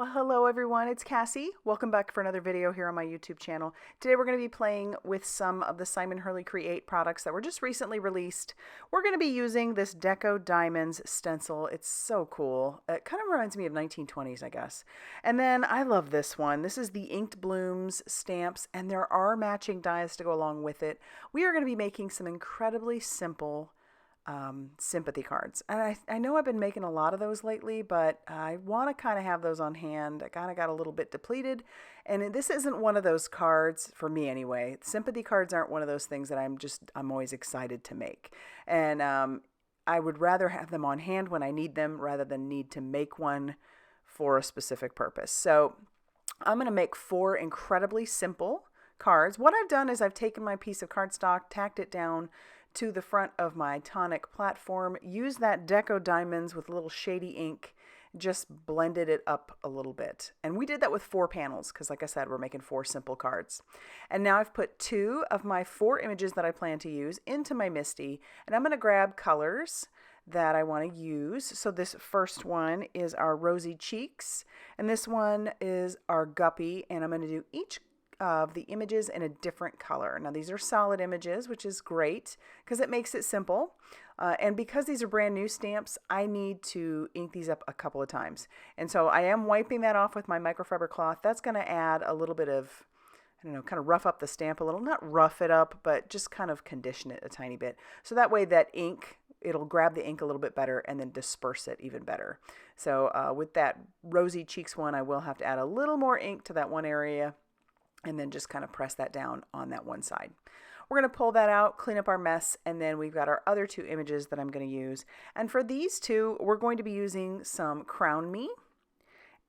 Well, hello everyone, it's Cassie. Welcome back for another video here on my YouTube channel. Today we're going to be playing with some of the Simon Hurley Create products that were just recently released. We're going to be using this Deco Diamonds stencil. It's so cool. It kind of reminds me of 1920s, I guess. And then I love this one. This is the Inked Blooms stamps, and there are matching dies to go along with it. We are going to be making some incredibly simple sympathy cards. And I know I've been making a lot of those lately, but I want to kind of have those on hand. I kind of got a little bit depleted, and this isn't one of those cards, for me anyway. Sympathy cards aren't one of those things that I'm always excited to make. And I would rather have them on hand when I need them rather than need to make one for a specific purpose. So I'm going to make 4 incredibly simple cards. What I've done is I've taken my piece of cardstock, tacked it down to the front of my Tonic platform, used that Deco Diamonds with a little shady ink, just blended it up a little bit. And we did that with 4 panels because, like I said, we're making 4 simple cards. And now I've put 2 of my 4 images that I plan to use into my Misty, and I'm going to grab colors that I want to use. So this first one is our Rosy Cheeks, and this one is our Guppy, and I'm going to do each of the images in a different color. Now these are solid images, which is great because it makes it simple. And because these are brand new stamps, I need to ink these up a couple of times. And so I am wiping that off with my microfiber cloth. That's going to add a little bit of, I don't know, kind of rough up the stamp a little. Not rough it up, but just kind of condition it a tiny bit. So that way that ink, it'll grab the ink a little bit better and then disperse it even better. So with that Rosy Cheeks one, I will have to add a little more ink to that one area, and then just kind of press that down on that one side. We're going to pull that out, clean up our mess, and then we've got our other 2 images that I'm going to use. And for these 2, we're going to be using some Crown Me,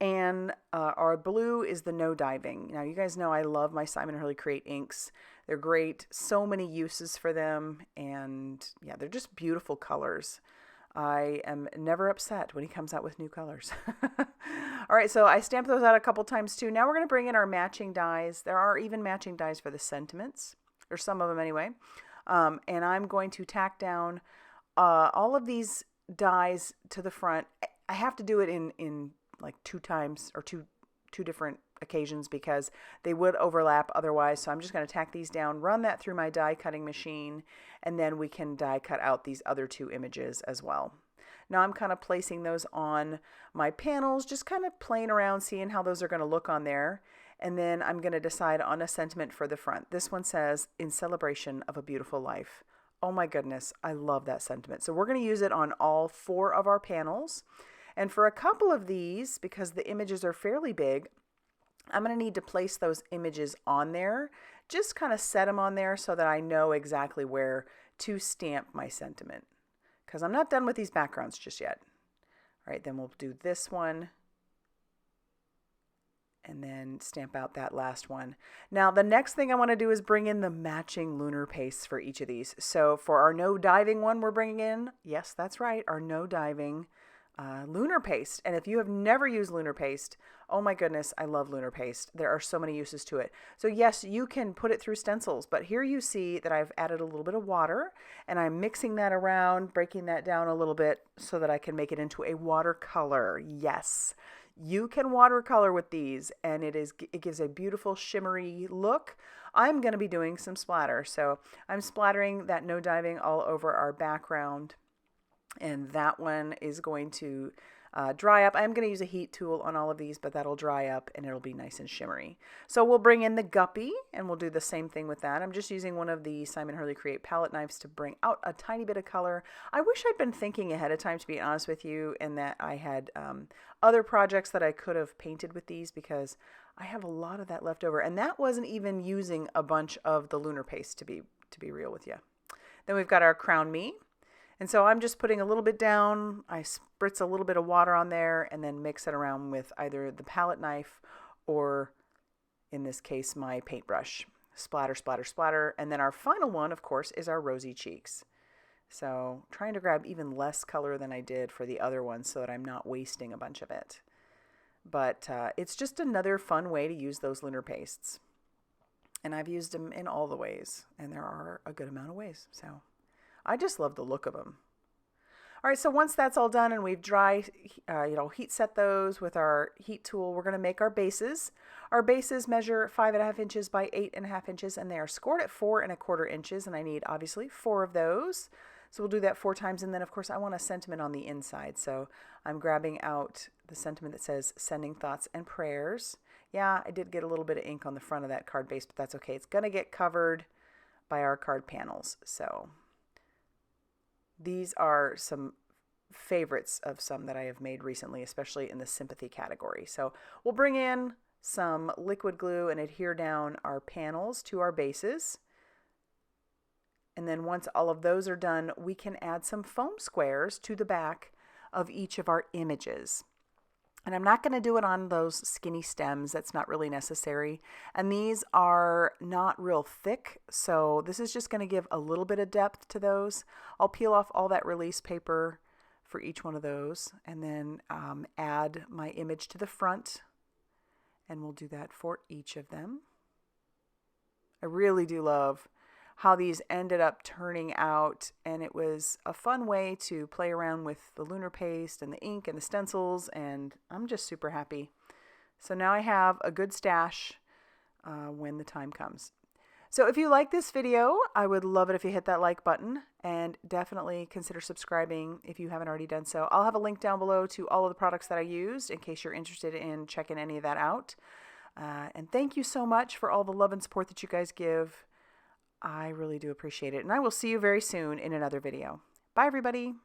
and our blue is the No Diving. Now, you guys know I love my Simon Hurley Create inks. They're great, so many uses for them, and yeah, they're just beautiful colors. I am never upset when he comes out with new colors. All right, so I stamped those out a couple times too. Now we're going to bring in our matching dies. There are even matching dies for the sentiments, or some of them anyway. And I'm going to tack down all of these dies to the front. I have to do it in like 2 times, or two different occasions, because they would overlap otherwise. So I'm just going to tack these down, run that through my die cutting machine, and then we can die cut out these other 2 images as well. Now I'm kind of placing those on my panels, just kind of playing around, seeing how those are going to look on there. And then I'm going to decide on a sentiment for the front. This one says, "In celebration of a beautiful life." Oh my goodness, I love that sentiment. So we're going to use it on all 4 of our panels. And for a couple of these, because the images are fairly big, I'm going to need to place those images on there, just kind of set them on there so that I know exactly where to stamp my sentiment, because I'm not done with these backgrounds just yet. All right, then we'll do this one and then stamp out that last one. Now, the next thing I want to do is bring in the matching lunar pastes for each of these. So for our No Diving one, we're bringing in, yes, that's right, our No Diving lunar paste. And if you have never used lunar paste, oh my goodness, I love lunar paste. There are so many uses to it. So yes, you can put it through stencils, but here you see that I've added a little bit of water, and I'm mixing that around, breaking that down a little bit so that I can make it into a watercolor. Yes, you can watercolor with these, and it gives a beautiful shimmery look. I'm going to be doing some splatter, so I'm splattering that No Diving all over our background. And that one is going to dry up. I'm going to use a heat tool on all of these, but that'll dry up and it'll be nice and shimmery. So we'll bring in the Guppy, and we'll do the same thing with that. I'm just using one of the Simon Hurley Create palette knives to bring out a tiny bit of color. I wish I'd been thinking ahead of time, to be honest with you, and that I had other projects that I could have painted with these, because I have a lot of that left over. And that wasn't even using a bunch of the lunar paste, to be real with you. Then we've got our Crown Me. And so I'm just putting a little bit down, I spritz a little bit of water on there, and then mix it around with either the palette knife or, in this case, my paintbrush. Splatter, splatter, splatter. And then our final one, of course, is our Rosy Cheeks. So trying to grab even less color than I did for the other one so that I'm not wasting a bunch of it. But it's just another fun way to use those lunar pastes. And I've used them in all the ways, and there are a good amount of ways. So I just love the look of them. All right, so once that's all done and we've heat set those with our heat tool, we're going to make our bases. Our bases measure 5.5 inches by 8.5 inches, and they are scored at 4.25 inches, and I need obviously 4 of those. So we'll do that 4 times, and then of course I want a sentiment on the inside. So I'm grabbing out the sentiment that says sending thoughts and prayers. Yeah, I did get a little bit of ink on the front of that card base, but that's okay. It's going to get covered by our card panels. So these are some favorites of some that I have made recently, especially in the Sympathy category. So we'll bring in some liquid glue and adhere down our panels to our bases. And then once all of those are done, we can add some foam squares to the back of each of our images. And I'm not going to do it on those skinny stems. That's not really necessary. And these are not real thick, so this is just going to give a little bit of depth to those. I'll peel off all that release paper for each one of those and then add my image to the front. And we'll do that for each of them. I really do love how these ended up turning out, and it was a fun way to play around with the Lunar paste and the ink and the stencils, and I'm just super happy. So now I have a good stash when the time comes. So if you like this video, I would love it if you hit that like button, and definitely consider subscribing if you haven't already done so. I'll have a link down below to all of the products that I used in case you're interested in checking any of that out. And thank you so much for all the love and support that you guys give. I really do appreciate it. And I will see you very soon in another video. Bye, everybody.